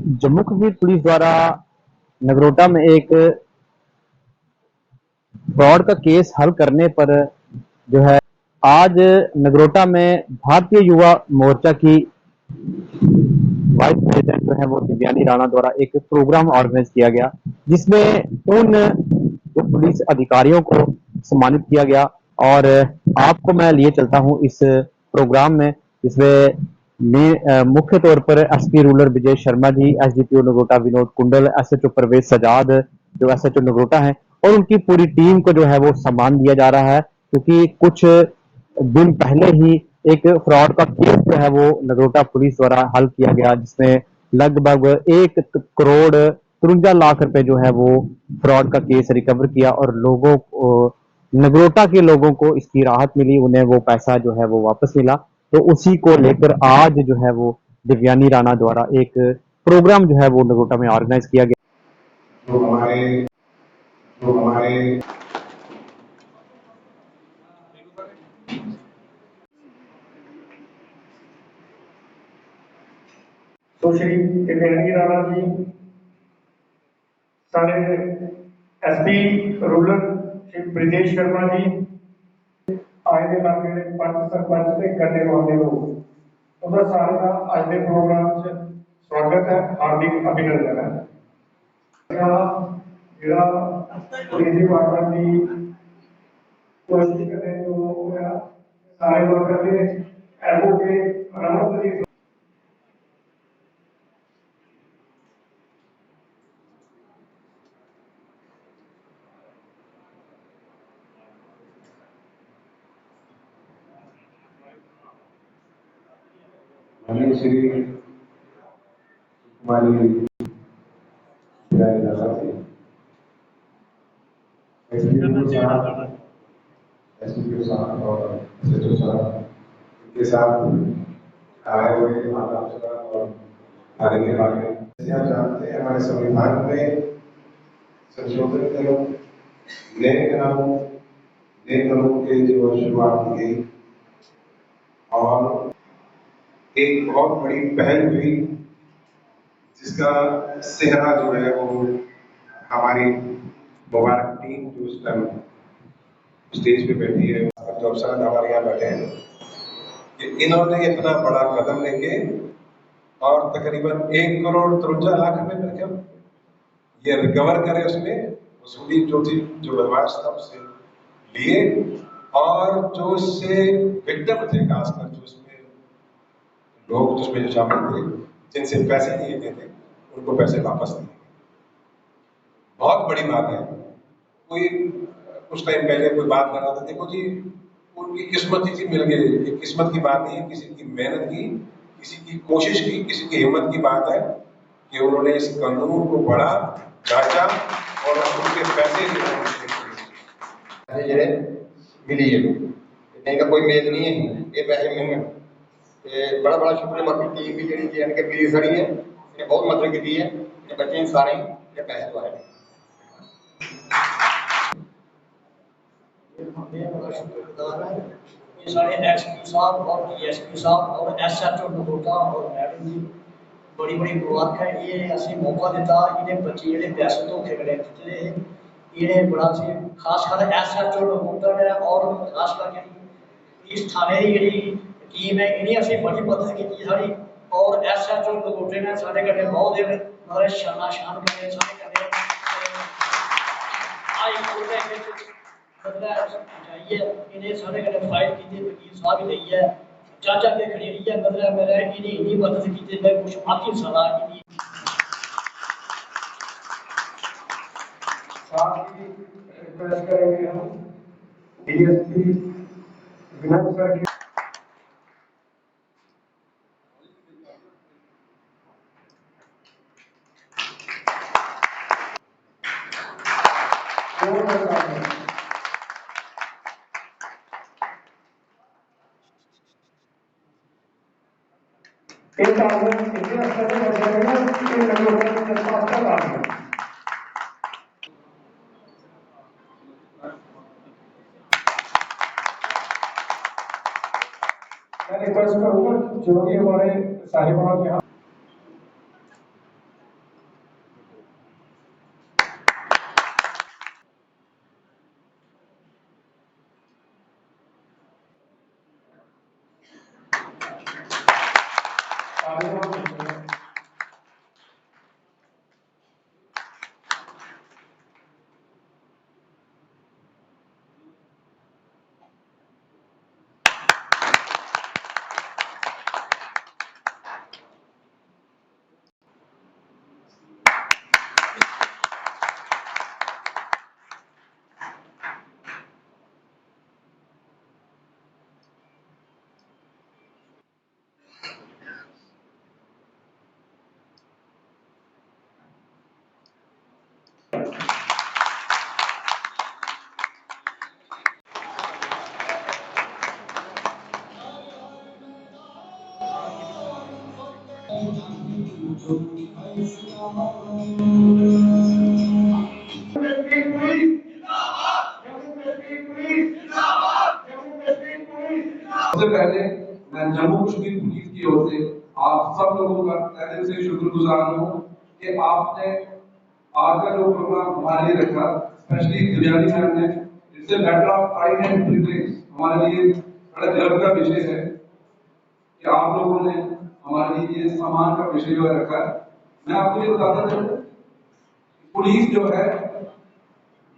Jammu Kashmir police द्वारा नगरोटा में एक फ्रॉड का केस हल करने पर जो है आज नगरोटा में भारतीय युवा मोर्चा की वाइस प्रेसिडेंट जो है वो दिव्यानी राणा द्वारा एक प्रोग्राम ऑर्गेनाइज किया गया, जिसमें उन जो पुलिस अधिकारियों को सम्मानित किया गया। और आपको मैं लिए चलता हूं इस प्रोग्राम में, जिसमें मुख्य तौर पर SP rural Vijay Sharma ji, SDPO Nagrota Vinod कुंडल, एसएचओ परवेज सजाद जो एसएचओ नगरोटा है, और उनकी पूरी टीम को जो है वो सम्मान दिया जा रहा है, क्योंकि कुछ दिन पहले ही एक फ्रॉड का केस जो है वो नगरोटा पुलिस द्वारा हल किया गया, जिसमें लगभग 1 करोड़ 53 लाख रुपए जो है वो फ्रॉड का केस रिकवर किया, और लोगों को, नगरोटा के लोगों को इसकी राहत मिली, उन्हें वो पैसा जो है वो वापस मिला। तो उसी को लेकर आज जो है वो दिव्यानी राणा द्वारा एक प्रोग्राम जो है वो नगरोटा में ऑर्गेनाइज किया गया। जो हमारे श्री दिव्यानी राणा जी, सारे एसपी रूरल श्री ब्रिजेश शर्मा जी, आए दे इलाके के पंच सरपंच से करने वाले लोग, उनका सारे का आज के प्रोग्राम से स्वागत है, हार्दिक अभिनंदन है। जिला पुलिस डिपार्टमेंट की कोशिश करने जो सारे वर्कर ने एडवोकेट रमन जी श्री कुमारी एसपीओ साहब और एसएचओ साहब के साथ आए हुए माता पिता और थाने के बारे में आप जानते हैं, हमारे संविधान में संशोधन करो, नए कानून के जो शुरुआत की गई, और एक बहुत बड़ी पहल हुई, जिसका सेहरा जो है वो हमारी मुबारक टीम जो उस टाइम स्टेज पे बैठी है, जो अफसर हमारे यहाँ बैठे हैं, कि इन्होंने इतना बड़ा कदम लेके और तकरीबन 1 करोड़ 53 लाख रुपए में क्या ये रिकवर करे, उसमें वसूली जो थी, जो व्यवहार था उससे लिए, और जो उससे विक्टिम थे, खासकर जो उसमें लोग जिसमें जो शामिल थे, जिनसे पैसे लिए गए थे, उनको पैसे वापस दिए। बहुत बड़ी बात है। कोई कुछ टाइम पहले कोई बात कर रहा था, देखो जी उनकी किस्मत ही मिल गई। ये किस्मत की बात नहीं है, किसी की मेहनत की, किसी की कोशिश की, किसी की हिम्मत की बात है कि उन्होंने इस कानून को पढ़ा, जांचा और उनके पैसे जो मिली है, इनका कोई मेल नहीं है, ये पैसे मिलने बड़ा बड़ा शुक्रिया। बाकी टीम भी जी इनके पीछे खड़ी है, इन्हें बहुत मदद की है, बच्चे सारे पैसे तो आए। ये बड़ा शुक्रगुजार है। ये सारे एसपी साहब और डीएसपी साहब और एसएचओ नगरोटा और मैडम जी बड़ी बड़ी मुबारक है। ये असं मौका दिता, इन्हें बच्चे जो पैसे धोखे कड़े दिते इन्हें बड़ा सी खासकर एसएचओ नगरोटा है और खासकर जी इस थाने की जी टीम है, इन्हें असं बड़ी मदद की सारी, और एसएचओ नगरोटे ने साढ़े कन्ने बहुत दिन मतलब शाना शान करे सारे कन्ने जाइए, इन्हें सारे कन्ने फाइट की, वकील साहब ही नहीं है, जज अगे खड़ी रही है, मतलब मेरा इन्हें इन्नी मदद की, मैं कुछ आखिर सलाह की साथ ही रिक्वेस्ट करेंगे हम डीएसपी विनोद सर की एक आदमी इतने स्तर पर बचेगा कि लोगों को पास कर रहा है। मैं रिक्वेस्ट करूंगा जो भी हमारे साहिबान यहाँ सबसे पहले मैं जम्मू कश्मीर पुलिस की ओर से आप सब लोगों का तहे दिल से शुक्रगुजार हूँ कि आपने आज का जो प्रोग्राम हमारे लिए रखा, स्पेशली दिव्यांगी मैम ने, it's a matter of pride and privilege, हमारे लिए बड़ा गर्व का विषय है कि आप लोगों ने हमारे लिए ये सम्मान का विषय जो है रखा है। मैं आपको ये बताता चलूं, पुलिस जो है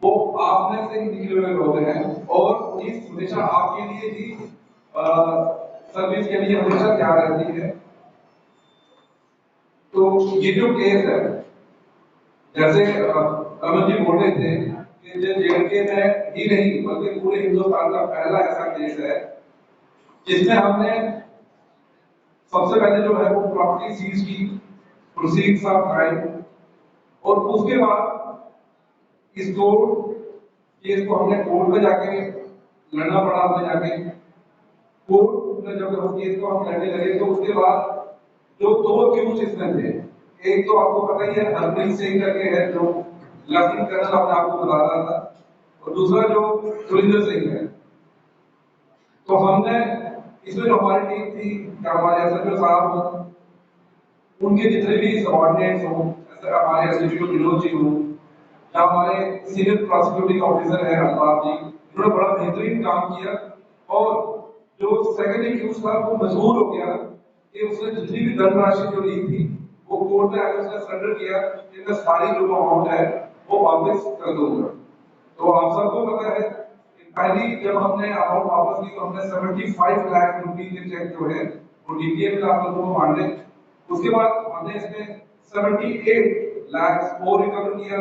वो आप में से ही निकले हुए लोग हैं और पुलिस हमेशा आपके लिए ही सर्विस के लिए हमेशा तैयार रहती है। तो ये जो केस है, जैसे अमन जी बोल रहे थे कि जो जेएनके में ही नहीं बल्कि पूरे हिंदुस्तान का पहला ऐसा केस है जिसमें हमने सबसे पहले जो है वो प्रॉपर्टी सीज की, प्रोसीड्स ऑफ क्राइम, और उसके बाद इस केस को हमने कोर्ट में जाके लड़ना पड़ा। हमें जाके कोर्ट में जब हम केस को हम लड़ने लगे तो उसके बाद जो दो अक्यूज इसमें थे, एक तो आपको पता ही है हरप्रीत सिंह करके है जो लेफ्टिनेंट कर्नल अपने आपको बता रहा था, और दूसरा जो सुरिंदर सिंह है। तो हमने इसमें जो हमारी टीम थी, हमारे एसएचओ साहब हों, उनके जितने भी सबॉर्डिनेट्स हों, हमारे एसएचओ विनोद जी हों, या हमारे सीनियर प्रोसिक्यूटिंग ऑफिसर है अल्ताफ जी, उन्होंने बड़ा बेहतरीन काम किया। और जो सेकंड एक्यूज था वो मजबूर हो गया कि उसने जितनी भी धनराशि जो ली थी वो कोर्ट में आकर उसने सरेंडर किया कि मैं सारी जो अमाउंट है वो वापस कर दूंगा। तो आप सबको पता है कि पहली जब हमने अमाउंट वापस की तो हमने 75 लाख रुपए के चेक जो है वो डीपीएम में आप लोगों को मांगे। उसके बाद हमने इसमें 78 लाख और रिकवर किया।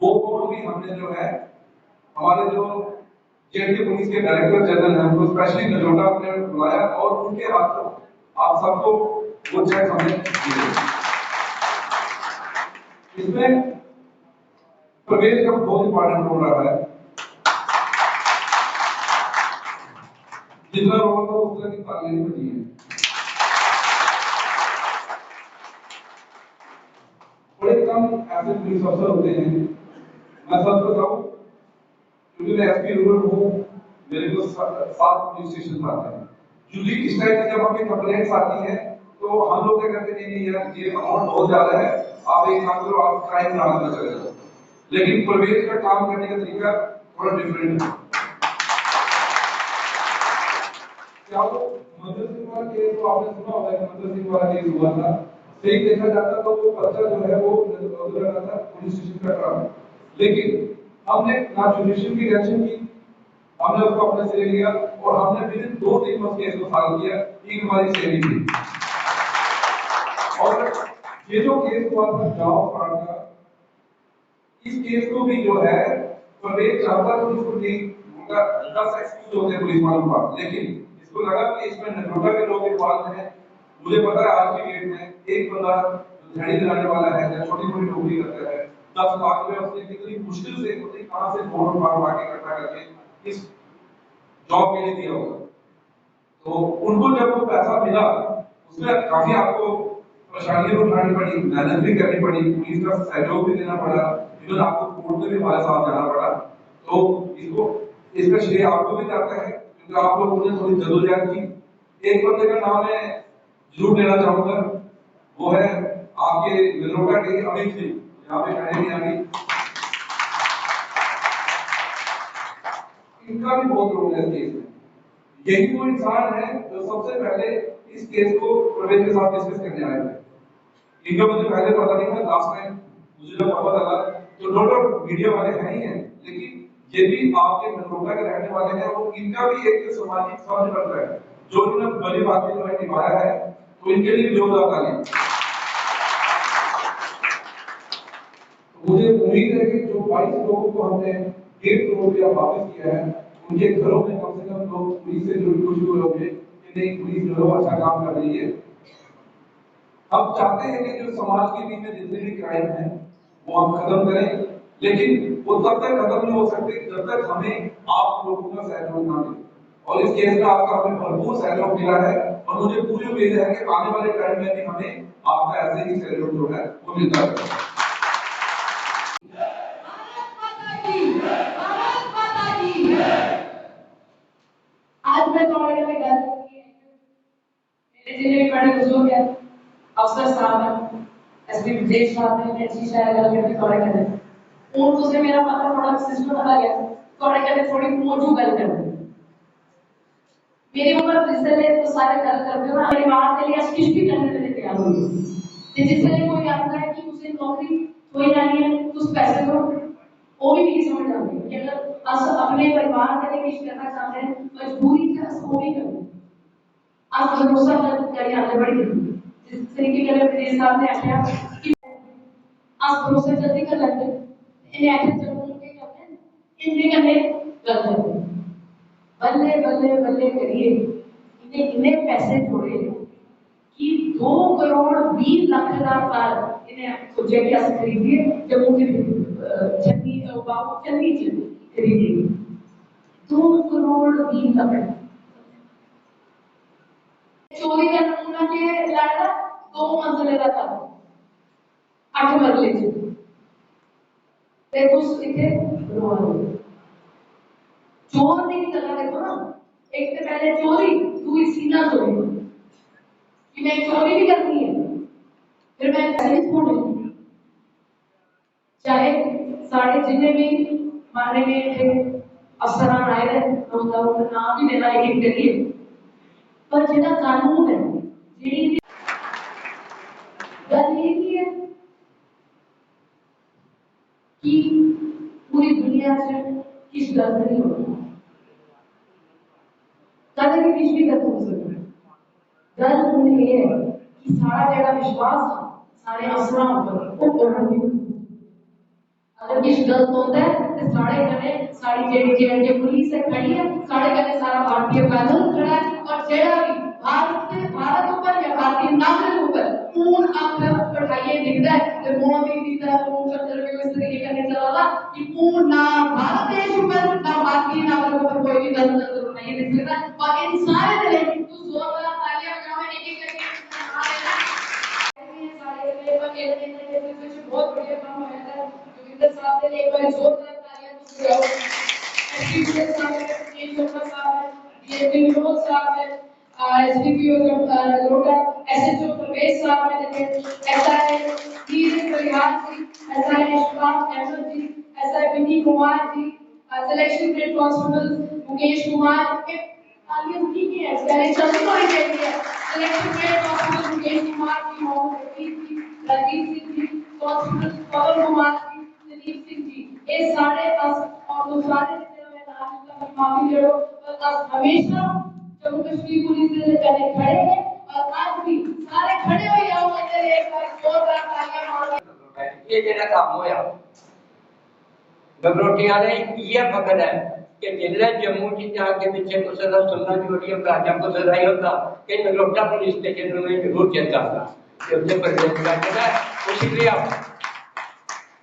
वो अमाउंट भी हमने जो है हमारे जो जेएनके पुलिस के डायरेक्टर जनरल हैं उनको स्पेशली नजोटा ने बुलाया और उनके हाथों आप सबको वो चेक हमने दिए। इसमें प्रवेश का बहुत इंपॉर्टेंट रोल रहा है। जितना रोल था उस तरह की तालीम बची है। बड़े कम ऐसे पुलिस अफसर होते हैं, मैं सच बताऊं क्योंकि मैं एसपी रूरल हूँ, मेरे को 7 पुलिस स्टेशन आते हैं। यूजली इस टाइप की जब हमें कंप्लेंट्स आती है तो हम लोग क्या करते हैं, नहीं यार ये अमाउंट बहुत ज्यादा है, आप एक काम करो, आप क्राइम ब्रांच में चले जाओ। लेकिन प्रवेश का काम करने का तरीका थोड़ा डिफरेंट है। क्या वो मंदिर सिंह वाला केस तो आपने सुना होगा कि मंदिर सिंह वाला केस हुआ था, सही देखा जाता तो वो पर्चा जो है वो लगा था पुलिस स्टेशन का काम। लेकिन हमने ना जुडिशियल की टेंशन की, हमने उसको अपने से ले लिया और हमने विद इन 2-3 मंथ केस को सॉल्व किया। एक हमारी सेवी थी। और ये जो केस हुआ था गांव प्राण का, इस केस को भी जो है प्रवेश चाहता तो इसको नहीं, उनका 10 एक्सक्यूज होते हैं पुलिस वालों के पास, लेकिन इसको लगा कि इसमें नगरोटा के लोग इन्वॉल्व हैं। मुझे पता है आज की डेट में एक बंदा झाड़ी लगाने वाला है या छोटी मोटी नौकरी करता है, 10 लाख रुपए उसने कितनी मुश्किल से पता नहीं कहां से फोन उठा के इकट्ठा करके इस जॉब के लिए दिया होगा। तो उनको जब वो पैसा मिला उसमें काफी आपको परेशानियां उठानी पड़ी, मेहनत भी करनी पड़ी, पुलिस का सहयोग भी देना पड़ा, इवन आपको कोर्ट में भी हमारे साथ जाना पड़ा। तो इसका श्रेय आपको भी जाता है क्योंकि आप लोगों ने थोड़ी जदोजहद की। एक बंदे का नाम मैं जरूर लेना चाहूंगा, वो है आपके नगरोटा के अमित सिंह, यहाँ पे खड़े हैं अभी। इनका भी बहुत रोल है इस केस में। यही वो इंसान है जो सबसे पहले इस केस को प्रवेश के साथ डिस्कस करने आए थे। इनका मुझे पहले पता नहीं था, लास्ट टाइम मुझे जब पता लगा तो नो डाउट मीडिया वाले हैं ही हैं, लेकिन ये भी आपके नगरोटा के रहने वाले हैं और इनका भी एक सामाजिक फर्ज बनता है जो इन्होंने बड़ी बात जो है निभाया है, तो इनके लिए जोरदार ताली। मुझे उम्मीद है कि जो 22 लोगों को हमने 1.5 करोड़ रुपया वापस किया है, उनके घरों में कम से कम लोग पुलिस से जुड़े खुश हुए होंगे कि नहीं पुलिस जो है अच्छा काम कर रही है। हम चाहते हैं कि जो समाज के बीच में जितने भी क्राइम हैं वो हम खत्म करें, लेकिन वो तब तक खत्म नहीं हो सकते जब तक हमें आप लोगों का सहयोग ना मिले। और इस केस में आपका हमें भरपूर सहयोग मिला है। और मुझे पूरी उम्मीद है कि आने वाले टाइम में भी हमें आपका ऐसे ही सैल्यूट जो है वो मिलता रहेगा। आज मैं तुम्हारे में गल मेरे जिले में बड़े बुजुर्ग हैं, अफसर साहब हैं, एसपी विदेश साहब हैं, अच्छी शायद गल करके थोड़े कहते और तुझे मेरा पता थोड़ा सिस्टम पता गया थोड़े कहते थोड़ी मौजू गल कर मेरी उम्र जिससे तो सारे गल करते हो ना परिवार के लिए कुछ भी करने के लिए तैयार हो जिससे कोई आता है कि उसे नौकरी कोई जानी है कुछ पैसे दो वो भी नहीं समझ आती कि अगर अस अपने परिवार के लिए कुछ करना चाहते हैं मजबूरी से अस वो भी करते आज भरोसा करी आगे बढ़ी जिस तरीके के विदेश साहब ने आख्या कि आज भरोसा जल्दी कर लेते इन्हें आखे जब उनके करते हैं इनके करने गलत है बल्ले बल्ले बल्ले करिए इन्हें इतने पैसे जोड़े कि 2 करोड़ 20 लाख का कार इन्हें सोचे कि अस खरीदिए जम्मू की छन्नी बाबू चन्नी खरीदिए 2 करोड़ 20 लाख चोरी का नमूना के लाया 2 मंजिले का था 8 मरले ते कुछ इथे रोआ चोर ने की गल्ला देखो ना एक तो पहले चोरी दूसरी सीना चोरी कि मैं चोरी भी करनी है फिर मैं दलित हूँ चाहे साढ़े जितने भी मारे गए थे अफसरान आए थे उनका नाम भी लेना एक करिए पर जिहड़ा कानून है जिहड़ी गल ये है कि पूरी दुनिया से किस गलत नहीं होता कदे भी कुछ भी गलत हो सकता है गल उन ये है कि सारा जड़ा विश्वास सारे अफसरां ऊपर वो तोड़न नहीं अगर कुछ गलत होता है तो सारे जने सारी जेडी जेडी पुलिस से खड़ी है सारे जने सारा भारतीय कानून खड़ा है और जेड़ा भी भारत ऊपर या भारतीय नागरिक ऊपर पूर्ण आंख पढ़ाइए दिखता है तो मोदी जी का चंद्र में इस तरीके करने चला था कि पूर्ण ना भारत देश ऊपर ना भारतीय नागरिक ऊपर कोई भी गलत नजर नहीं दिख सकता और इन सारे जने तू जोरदार तालियां बजाओ एक एक करके सारे जने पर खेलने के कुछ बहुत बढ़िया काम होया था जोगिंदर साहब ने एक बार जोरदार तालियां बजाओ एसपी साहब ने एक जोरदार साहब है डीएसपी विनोद साहब है एसडीपीओ नगरोटा एसएचओ प्रवेश साहब ने देखे ऐसा है धीरज परिहार जी ऐसा है इशफाक अहमद जी ऐसा है Vini Kumar ji selection grade constable Mukesh Kumar के तालियां की है पहले चलते हुए चाहिए selection grade constable Mukesh Kumar ji Mohammad Rafiq ji Rajiv Singh ji constable Pawan Kumar ji Dilip Singh ji ये सारे और तो सारे जितने नाम का माफी जड़ो और हमेशा जम्मू कश्मीर पुलिस के लिए खड़े हैं और आज भी सारे खड़े हो जाओ अंदर एक बार जोरदार तालियां मारो ये जेड़ा काम होया नगरोटिया ने ये पकड़ है कि जिले जम्मू की जाके पीछे कुछ ना सुनना जोड़ी होता जब कुछ सदाई होता कि नगरोटा पुलिस स्टेशन में जरूर चेक करना कि उससे प्रेजेंट करना है उसी लिए आप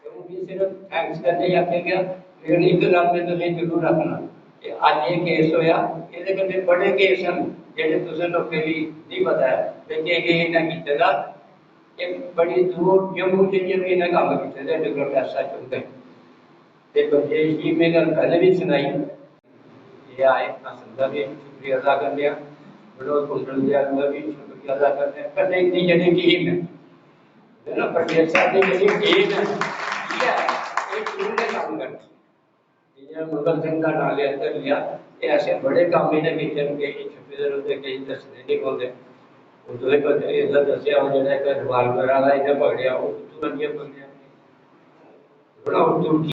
वो सिर्फ थैंक्स करने आके गया लेकिन एक गल में तो जरूर रखना आज ये केस होया ਇਹਦੇ ਕੰਨੇ बड़े केस हैं ਜਿਹੜੇ ਤੁਸੀਂ ਲੋਕਾਂ ਲਈ नहीं पता है ਕਿ ਇਹ ਇਹਨਾਂ ਕੀਤੇ ਦਾ एक बड़ी दूर जम्मू से जब इन्हें काम किया था डॉक्टर ऐसा चलते ते बजेश जी में गल पहले भी सुनाई ये आए असंदा भी शुक्रिया अदा कर लिया विनोद कुंडल जी का भी शुक्रिया अदा करते हैं पर इतनी जड़ी टीम है ना प्रदेश साहब की जड़ी टीम है ये एक टीम ने काम करती ये मुगल सिंह का नाम लिया ये ऐसे बड़े काम इन्हें किचन के छुपे होते कई दसने नहीं बोलते उधर को इधर दसिया हो जड़ा रिवाल्वर वाला इन्हें पकड़िया वो तुरंत पकड़िया बड़ा